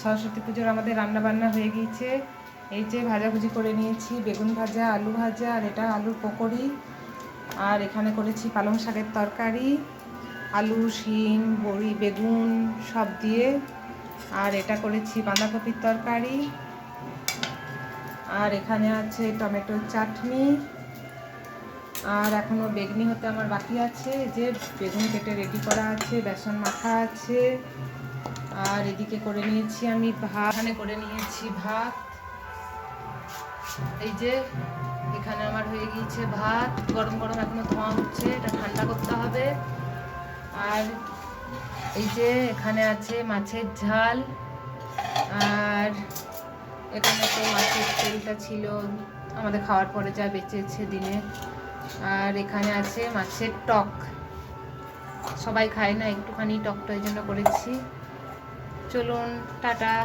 সরস্বতী পুজোর আমাদের রান্না বান্না হয়ে গিয়েছে। এই যে ভাজাভুজি করে নিয়েছি, বেগুন ভাজা, আলু ভাজা, আর এটা আলুর পকোড়ি। আর এখানে করেছি পালং শাকের তরকারি, আলু, শিম, বড়ি, বেগুন সব দিয়ে। আর এটা করেছি বাঁধাকপির তরকারি। আর এখানে আছে টমেটোর চাটনি। আর এখনও বেগনি হতে আমার বাকি আছে। যে বেগুন কেটে রেডি করা আছে, বেসন মাখা আছে। আর এদিকে করে নিয়েছি আমি ভাত, এখানে করে নিয়েছি ভাত। এই যে এখানে আমার হয়ে গিয়েছে ভাত, গরম গরম এখনো ধোঁয়া উঠছে, এটা ঠান্ডা করতে হবে। আর এই যে এখানে আছে মাছের ঝাল। আর এখানে তো মাছের তেলটা ছিল আমাদের খাওয়ার পরে যা বেঁচেছে দিনে। আর এখানে আছে মাছের টক, সবাই খায় না, একটুখানি টকটা এই জন্য করেছি। চলুন, টাটা।